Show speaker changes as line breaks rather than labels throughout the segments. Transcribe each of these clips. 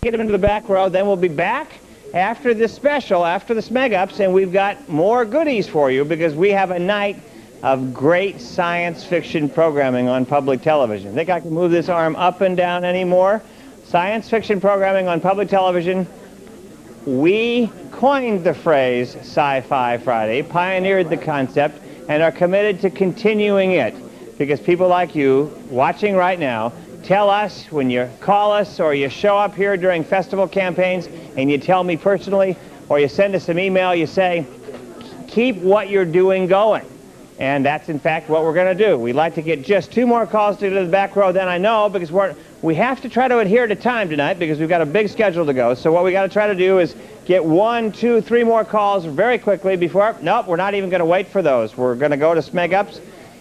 Get them into the back row, then we'll be back after this special, after the Smeg Ups, and we've got more goodies for you because we have a night of great science fiction programming on public television. Think I can move this arm up and down anymore? Science fiction programming on public television. We coined the phrase Sci-Fi Friday, pioneered the concept, and are committed to continuing it because people like you watching right now tell us when you call us or you show up here during festival campaigns and you tell me personally or you send us an email, you say, keep what you're doing going. And that's in fact what we're going to do. We'd like to get just 2 more calls to the back row, then I know, because we have to try to adhere to time tonight because we've got a big schedule to go. So what we got to try to do is get 1, 2, 3 more calls very quickly before, nope, we're not even going to wait for those. We're going to go to Smeg Ups.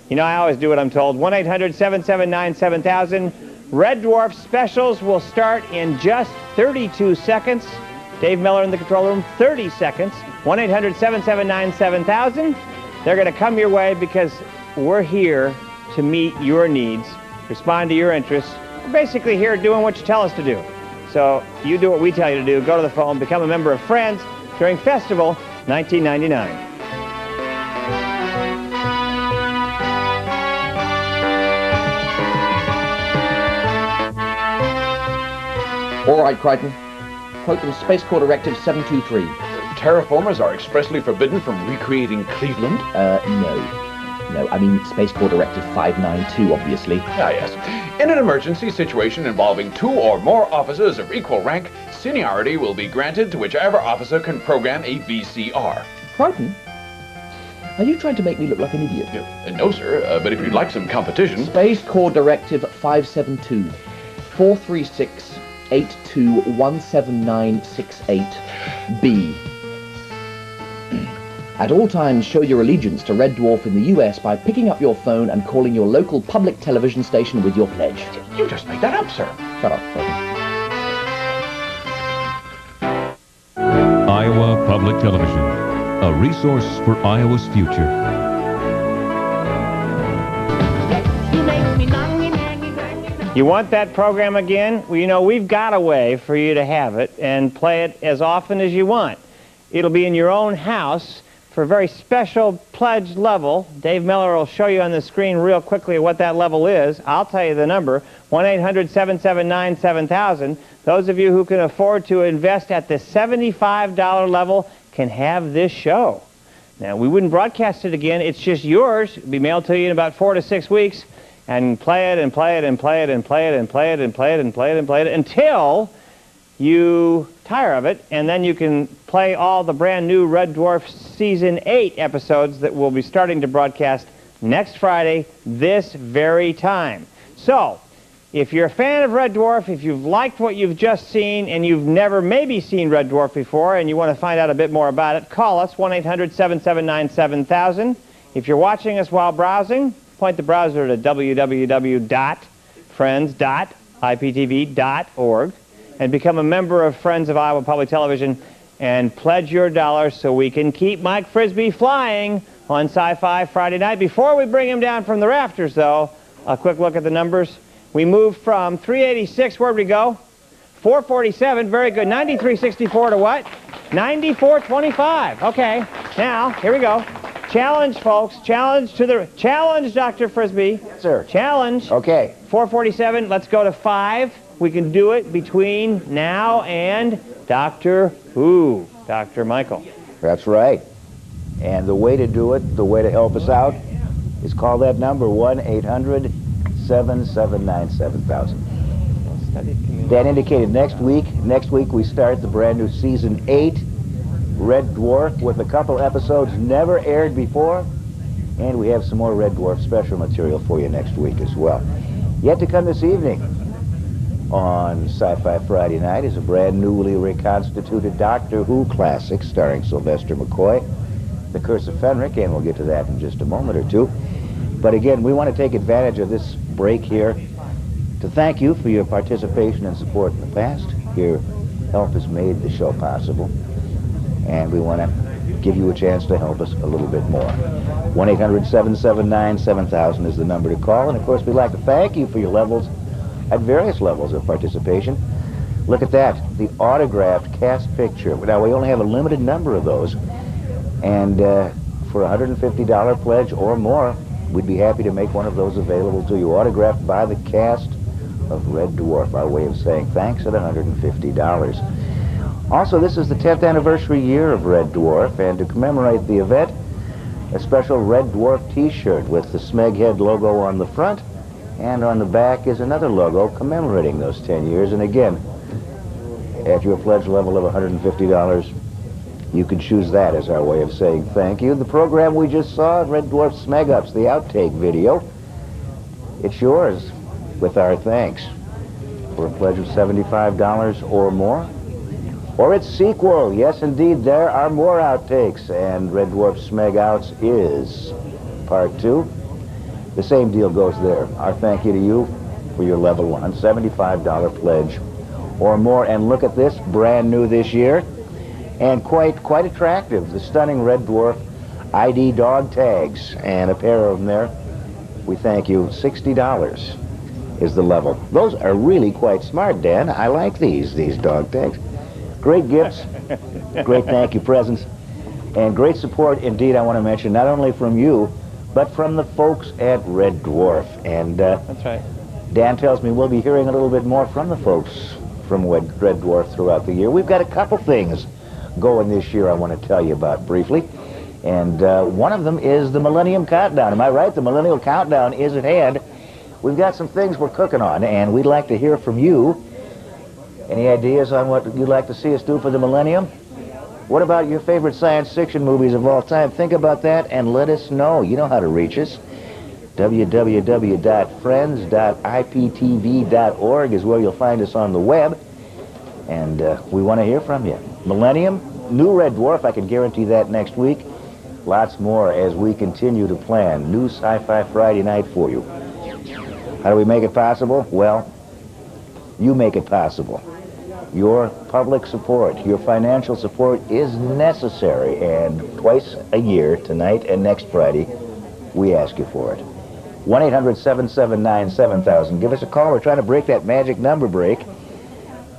You know, I always do what I'm told. 1-800-779-7000. Red Dwarf specials will start in just 32 seconds. Dave Miller in the control room, 30 seconds. 1-800-779-7000. They're going to come your way because we're here to meet your needs, respond to your interests. We're basically here doing what you tell us to do. So you do what we tell you to do. Go to the phone, become a member of Friends during Festival 1999.
All right, Crichton. Quote from Space Corps Directive 723.
Terraformers are expressly forbidden from recreating Cleveland?
No, I mean Space Corps Directive 592, obviously.
Ah, yes. In an emergency situation involving 2 or more officers of equal rank, seniority will be granted to whichever officer can program a VCR.
Crichton? Are you trying to make me look like an idiot?
No, sir, but if you'd like some competition...
Space Corps Directive 572. 436-82-17968-B. At all times, show your allegiance to Red Dwarf in the US by picking up your phone and calling your local public television station with your pledge.
You just made that up, sir.
Shut up, Crichton.
Iowa Public Television, a resource for Iowa's future.
You want that program again? Well, you know, we've got a way for you to have it and play it as often as you want. It'll be in your own house for a very special pledge level. Dave Miller will show you on the screen real quickly what that level is. I'll tell you the number, 1-800-779-7000. Those of you who can afford to invest at the $75 level can have this show. Now, we wouldn't broadcast it again. It's just yours. It'll be mailed to you in about 4 to 6 weeks. And play it and play it and play it and play it and play it and play it and play it and play it until you tire of it, and then you can play all the brand new Red Dwarf Season 8 episodes that we'll be starting to broadcast next Friday, this very time. So, if you're a fan of Red Dwarf, if you've liked what you've just seen, and you've never maybe seen Red Dwarf before, and you want to find out a bit more about it, call us, 1-800-779-7000. If you're watching us while browsing, point the browser to www.friends.iptv.org and become a member of Friends of Iowa Public Television and pledge your dollars so we can keep Mike Frisbee flying on Sci-Fi Friday night. Before we bring him down from the rafters, though, a quick look at the numbers. We moved from 386, where'd we go? 447, very good. 9364 to what? 9425. Okay, now, here we go. Challenge, folks. Challenge, Dr. Frisbee.
Yes, sir.
Challenge.
Okay.
447. Let's go to 5. We can do it between now and Doctor Who, Dr. Michael.
That's right. And the way to do it, the way to help us out, is call that number, 1-800-779-7000. That indicated next week we start the brand new Season 8, Red Dwarf, with a couple episodes never aired before, and we have some more Red Dwarf special material for you next week as well. Yet to come this evening on Sci-Fi Friday night is a brand newly reconstituted Doctor Who classic starring Sylvester McCoy, The Curse of Fenric, and we'll get to that in just a moment or two. But again, we want to take advantage of this break here to thank you for your participation and support in the past. Your help has made the show possible, and we want to give you a chance to help us a little bit more. 1-800-779-7000 is the number to call, and of course we'd like to thank you for your levels, at various levels of participation. Look at that, the autographed cast picture. Now, we only have a limited number of those, and for a $150 pledge or more, we'd be happy to make one of those available to you, autographed by the cast of Red Dwarf, our way of saying thanks at $150. Also, this is the 10th anniversary year of Red Dwarf, and to commemorate the event, a special Red Dwarf t-shirt with the Smeg Head logo on the front, and on the back is another logo commemorating those 10 years. And again, at your pledge level of $150, you can choose that as our way of saying thank you. The program we just saw, Red Dwarf Smeg Ups, the outtake video, it's yours with our thanks for a pledge of $75 or more. Or its sequel. Yes, indeed, there are more outtakes, and Red Dwarf Smeg Outs is part 2. The same deal goes there. Our thank you to you for your level 1, $75 pledge or more. And look at this, brand new this year, and quite attractive. The stunning Red Dwarf ID dog tags, and a pair of them there. We thank you. $60 is the level. Those are really quite smart, Dan. I like these dog tags. Great gifts, great thank you presents, and great support indeed, I want to mention, not only from you, but from the folks at Red Dwarf. And
that's right.
Dan tells me we'll be hearing a little bit more from the folks from Red Dwarf throughout the year. We've got a couple things going this year I want to tell you about briefly. And one of them is the Millennium Countdown. Am I right? The Millennial Countdown is at hand. We've got some things we're cooking on, and we'd like to hear from you. Any ideas on what you'd like to see us do for the millennium? What about your favorite science fiction movies of all time? Think about that and let us know. You know how to reach us. www.friends.iptv.org is where you'll find us on the web. And we want to hear from you. Millennium, new Red Dwarf, I can guarantee that next week. Lots more as we continue to plan new Sci-Fi Friday night for you. How do we make it possible? Well, you make it possible. Your public support, your financial support is necessary, and twice a year, tonight and next Friday, we ask you for it. 1-800-779-7000. Give us a call. We're trying to break that magic number break,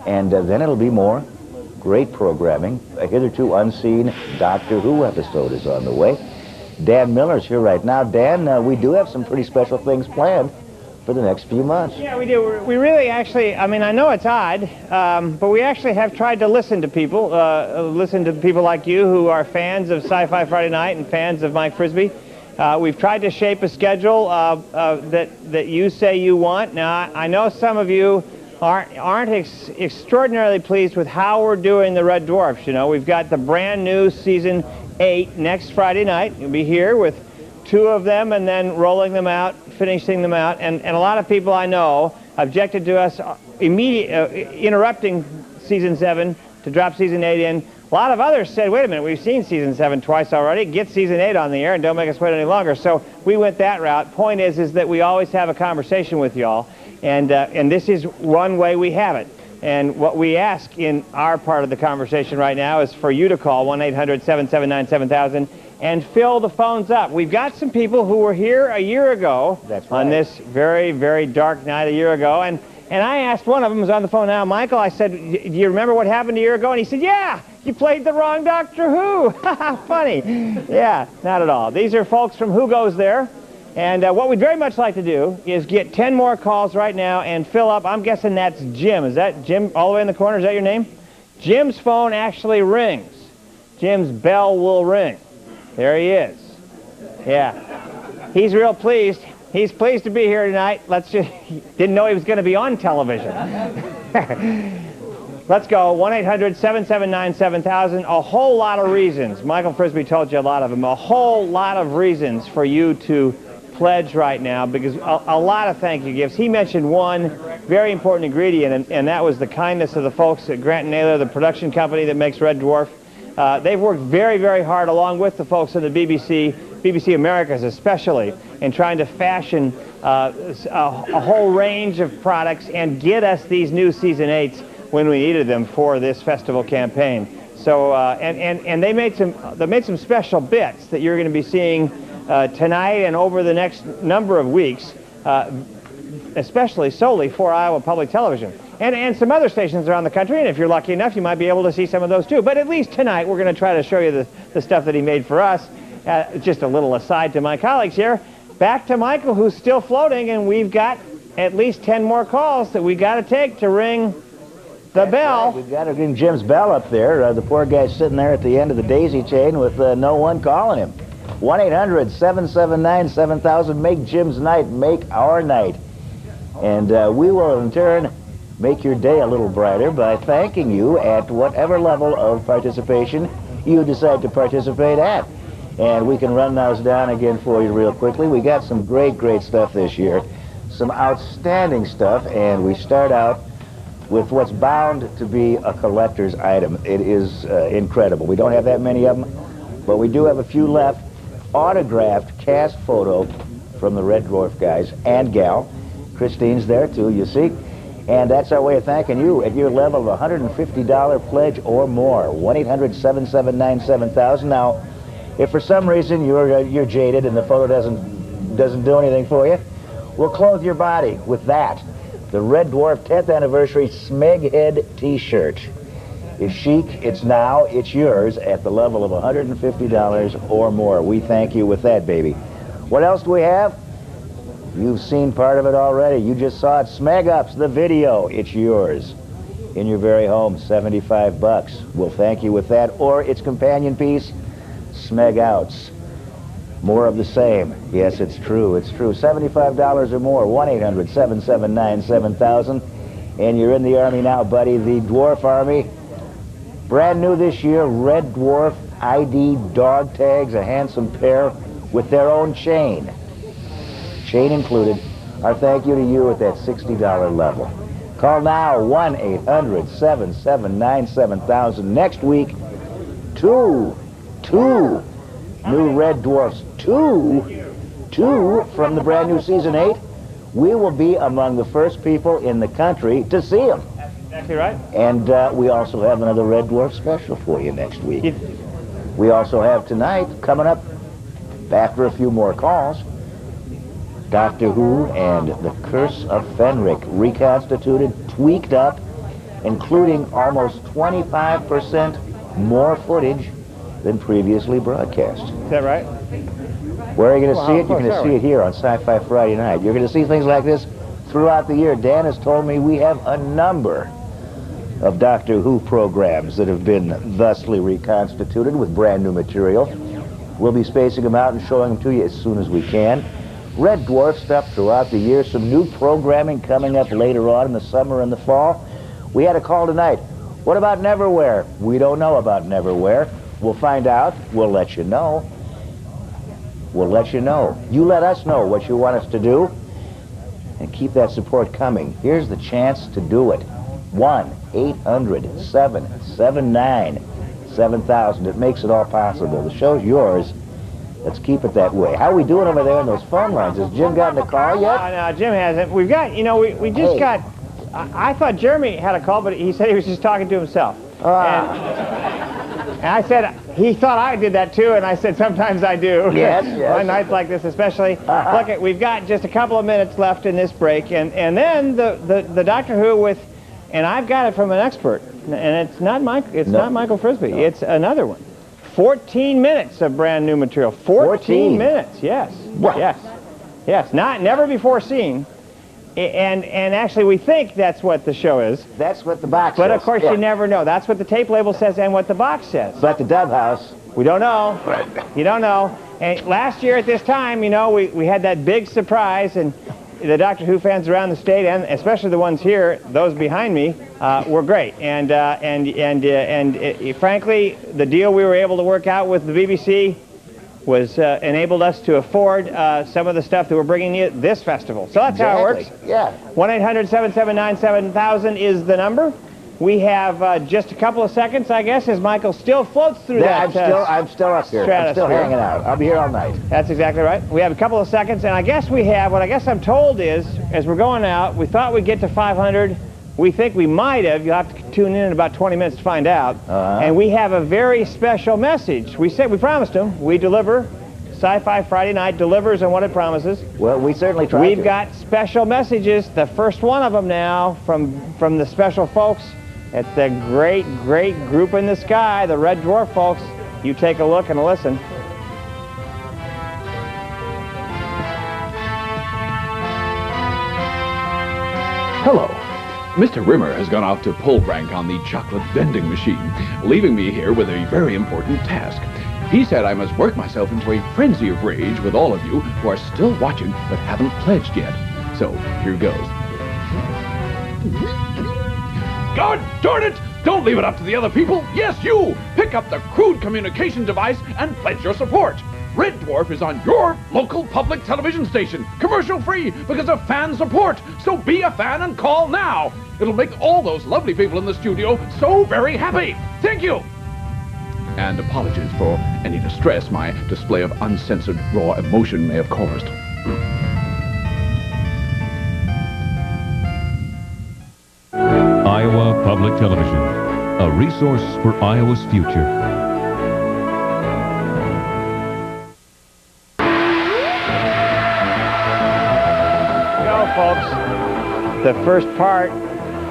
and then it'll be more great programming. A hitherto unseen Doctor Who episode is on the way. Dan Miller's here right now. Dan, we do have some pretty special things planned for the next few months.
Yeah, we do. We really actually, I mean, I know it's odd, but we actually have tried to listen to people like you who are fans of Sci-Fi Friday Night and fans of Mike Frisby. We've tried to shape a schedule that you say you want. Now, I know some of you aren't extraordinarily pleased with how we're doing the Red Dwarfs. You know, we've got the brand new season 8 next Friday night. You'll be here with 2 of them and then rolling them out, finishing them out. And a lot of people I know objected to us interrupting season 7 to drop season 8 in. A lot of others said, wait a minute, we've seen season 7 twice already. Get season 8 on the air and don't make us wait any longer. So we went that route. Point is that we always have a conversation with y'all. And this is one way we have it. And what we ask in our part of the conversation right now is for you to call 1-800-779-7000 and fill the phones up. We've got some people who were here a year ago.
That's right.
On this very, very dark night a year ago. And I asked one of them, who's on the phone now, Michael, I said, do you remember what happened a year ago? And he said, yeah, you played the wrong Doctor Who. Funny. Yeah, not at all. These are folks from Who Goes There. And what we'd very much like to do is get 10 more calls right now and fill up. I'm guessing that's Jim. Is that Jim all the way in the corner? Is that your name? Jim's phone actually rings. Jim's bell will ring. There he is. Yeah. He's real pleased. He's pleased to be here tonight. Didn't know he was going to be on television. Let's go. 1-800-779-7000. A whole lot of reasons. Michael Frisby told you a lot of them. A whole lot of reasons for you to pledge right now, because a lot of thank you gifts. He mentioned one very important ingredient, and that was the kindness of the folks at Grant & Naylor, the production company that makes Red Dwarf. They've worked very, very hard, along with the folks in the BBC Americas especially, in trying to fashion a whole range of products and get us these new season 8s when we needed them for this festival campaign. So, and they made some special bits that you're going to be seeing tonight and over the next number of weeks, especially solely for Iowa Public Television. and some other stations around the country, and if you're lucky enough, you might be able to see some of those too. But at least tonight, we're going to try to show you the stuff that he made for us. Just a little aside to my colleagues here. Back to Michael, who's still floating, and we've got at least 10 more calls that we got to take to ring the bell.
Right. We've got to ring Jim's bell up there. The poor guy's sitting there at the end of the daisy chain with no one calling him. 1-800-779-7000. Make Jim's night, make our night. And we will, in turn, make your day a little brighter by thanking you at whatever level of participation you decide to participate at. And we can run those down again for you real quickly. We got some great stuff this year. Some outstanding stuff. And we start out with what's bound to be a collector's item. It is incredible. We don't have that many of them, but we do have a few left. Autographed cast photo from the Red Dwarf guys and gal. Christine's there too, you see. And that's our way of thanking you at your level of $150 pledge or more. 1-800-779-7000. Now, if for some reason you're jaded and the photo doesn't do anything for you, we'll clothe your body with that. The Red Dwarf 10th anniversary Smeg Head t-shirt. It's chic, it's now, it's yours at the level of $150 or more. We thank you with that, baby. What else do we have? You've seen part of it already. You just saw it. Smeg Ups, the video. It's yours. In your very home, $75. We'll thank you with that. Or its companion piece, Smeg Outs. More of the same. Yes, it's true. It's true. $75 or more. 1-800-779-7000. And you're in the Army now, buddy. The Dwarf Army. Brand new this year, Red Dwarf ID dog tags, a handsome pair with their own chain. Chain included. Our thank you to you at that $60 level. Call now, 1-800-779-7000. Next week, two new Red Dwarfs, two from the brand new season 8. We will be among the first people in the country to see them.
That's exactly right.
And we also have another Red Dwarf special for you next week. We also have tonight, coming up, after a few more calls, Doctor Who and the Curse of Fenric, reconstituted, tweaked up, including almost 25% more footage than previously broadcast.
Is that right?
Where are you going to see it? You're going to see it here on Sci-Fi Friday night. You're going to see things like this throughout the year. Dan has told me we have a number of Doctor Who programs that have been thusly reconstituted with brand new material. We'll be spacing them out and showing them to you as soon as we can. Red Dwarf stuff throughout the year. Some new programming coming up later on in the summer and the fall. We had a call tonight. What about Neverwhere? We don't know about Neverwhere. We'll find out. We'll let you know. We'll let you know. You let us know what you want us to do, and keep that support coming. Here's the chance to do it. 1-800-779-7000. It makes it all possible. The show's yours. Let's keep it that way. How are we doing over there on those phone lines? Has Jim gotten a call yet?
No, Jim hasn't. We've got, we just got, I thought Jeremy had a call, but he said he was just talking to himself. And I said, he thought I did that too, and I said, sometimes I do.
Yes.
On nights like this especially. Look, we've got just a couple of minutes left in this break, and then the Doctor Who with, and I've got it from an expert, and it's not not Michael Frisby, it's another one. 14 minutes of brand new material. 14 minutes, yes.
Wow.
Yes, never before seen. And actually, we think that's what the show is.
That's what the box says.
But of course, you never know. That's what the tape label says and what the box says.
But the Dove House,
we don't know. Right. You don't know. And last year at this time, we had that big surprise, and the Doctor Who fans around the state, and especially the ones here, those behind me, were great. And frankly, the deal we were able to work out with the BBC was enabled us to afford some of the stuff that we're bringing you this festival. So that's how it works.
Yeah.
1-800-779-7000 is the number. We have just a couple of seconds, I guess, as Michael still floats through that.
I'm still up here. I'm still hanging out. I'll be here all night.
That's exactly right. We have a couple of seconds, and I guess we have, what I guess I'm told is, as we're going out, we thought we'd get to 500. We think we might have. You'll have to tune in about 20 minutes to find out. And we have a very special message. We promised them we deliver Sci-Fi Friday Night delivers on what it promises.
Well, we certainly try
We've
to.
got special messages. The first one of them now from the special folks at the great group in the sky, the Red Dwarf folks. You take a look and listen.
Hello. Mr. Rimmer has gone off to pull rank on the chocolate vending machine, leaving me here with a very important task. He said I must work myself into a frenzy of rage with all of you who are still watching but haven't pledged yet. So, here goes. God darn it! Don't leave it up to the other people. Yes, you! Pick up the crude communication device and pledge your support. Red Dwarf is on your local public television station, commercial-free, because of fan support. So be a fan and call now. It'll make all those lovely people in the studio so very happy. Thank you. And apologies for any distress my display of uncensored raw emotion may have caused.
Iowa Public Television, a resource for Iowa's future.
Folks, the first part,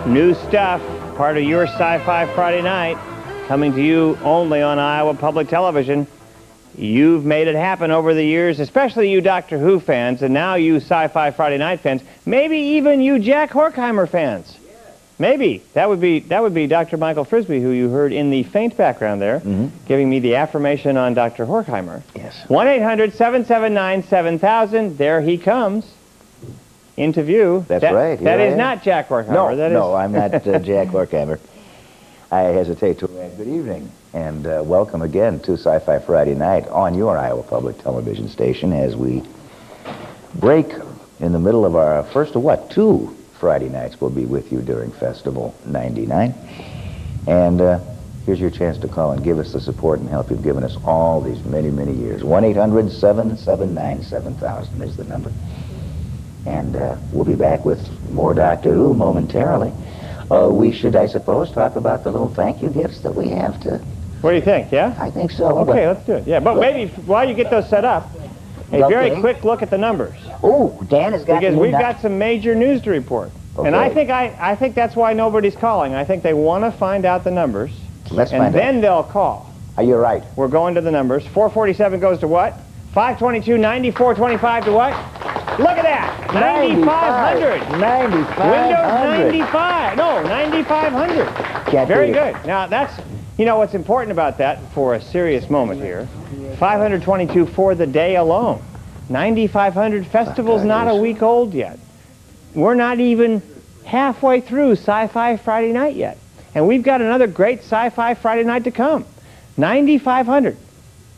new stuff, part of your Sci-Fi Friday Night, coming to you only on Iowa Public Television. You've made it happen over the years, especially you Doctor Who fans, and now you Sci-Fi Friday Night fans, maybe even you Jack Horkheimer fans. Maybe. That would be Dr. Michael Frisby, who you heard in the faint background there, giving me the affirmation on Dr. Horkheimer.
Yes.
1-800-779-7000, there he comes. Into view.
That's right.
That is not Jack Horkheimer.
No, I'm not Jack Horkheimer. I hesitate to add good evening and welcome again to Sci-Fi Friday Night on your Iowa Public Television station as we break in the middle of our first of what? 2 Friday nights we'll be with you during Festival 99. And here's your chance to call and give us the support and help you've given us all these many, many years. 1-800-779-7000 is the number. And we'll be back with more Doctor Who momentarily. We should, I suppose, talk about the little thank you gifts that we have to...
What do you think, yeah?
I think so.
Okay, let's do it. Yeah, but maybe while you get those set up, a very quick look at the numbers.
Oh, Dan has got...
Because we've got some major news to report.
Okay.
And I think that's why nobody's calling. I think they want to find out the numbers.
Let's find out.
And then they'll call.
You're right.
We're going to the numbers. 447 goes to what? 522, 9425 to what? Look at that! 9,500.
9,500.
Windows 95. No, 9,500. Very good. Now that's, you know what's important about that for a serious moment here. 522 for the day alone. 9,500. Festival's not a week old yet. We're not even halfway through Sci-Fi Friday Night yet. And we've got another great Sci-Fi Friday Night to come. 9,500.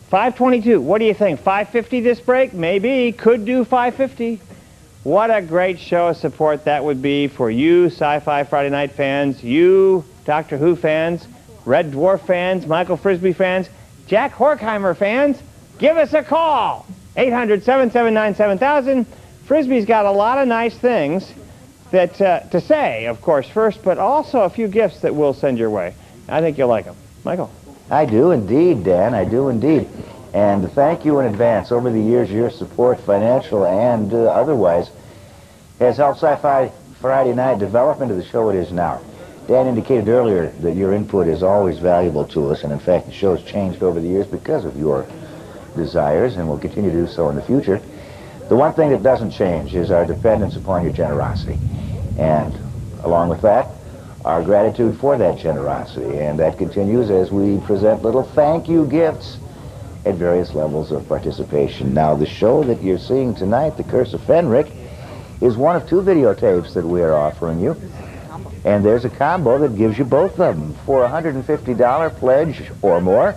522. What do you think? 550 this break? Maybe. Could do 550. What a great show of support that would be for you Sci-Fi Friday Night fans, you Doctor Who fans, Red Dwarf fans, Michael Frisby fans, Jack Horkheimer fans. Give us a call. 800-779-7000. Frisby's got a lot of nice things that to say, of course, first, but also a few gifts that we'll send your way. I think you'll like them. Michael.
I do indeed, Dan. I do indeed. And thank you in advance. Over the years, your support, financial and otherwise, has helped Sci-Fi Friday Night develop into the show it is now. Dan indicated earlier that your input is always valuable to us, and in fact, the show has changed over the years because of your desires, and will continue to do so in the future. The one thing that doesn't change is our dependence upon your generosity. And along with that, our gratitude for that generosity, and that continues as we present little thank you gifts at various levels of participation. Now, the show that you're seeing tonight, The Curse of Fenric, is one of 2 videotapes that we are offering you, and there's a combo that gives you both of them for a $150 pledge or more.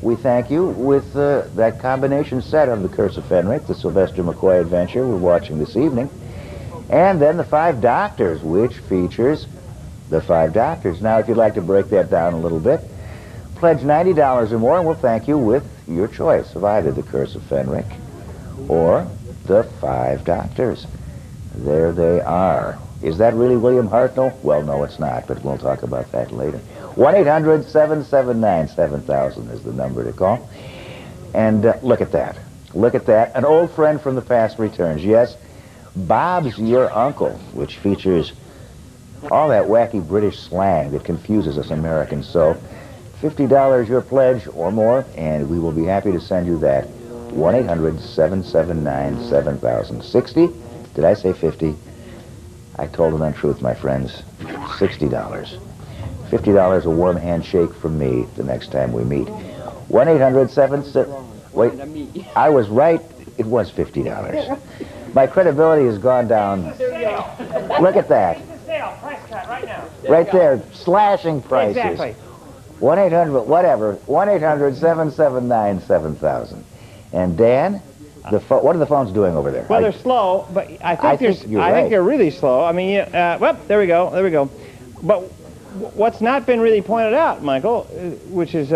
We thank you with that combination set of The Curse of Fenric, the Sylvester McCoy adventure we're watching this evening, and then The 5 Doctors, which features The 5 Doctors. Now, if you'd like to break that down a little bit, pledge $90 or more, and we'll thank you with your choice of either The Curse of Fenric or The 5 Doctors. There they are. Is that really William Hartnell? Well, no, it's not, but we'll talk about that later. 1-800-779-7000 is the number to call. And look at that. Look at that. An old friend from the past returns. Yes, Bob's Your Uncle, which features all that wacky British slang that confuses us Americans. So, $50 your pledge or more, and we will be happy to send you that. 1-800-779-7000. 60? Did I say 50? I told an untruth, my friends. $60. $50 a warm handshake from me the next time we meet. 1-800-7... Wait, I was right. It was $50. My credibility has gone down. Look at that.
Price cut right now.
Right there, slashing prices.
Exactly.
1-800, whatever, 1-800-779-7000. And Dan, what are the phones doing over there?
Well, they're slow, but I think
you're right.
they're really slow. I mean, well, there we go. But what's not been really pointed out, Michael, which is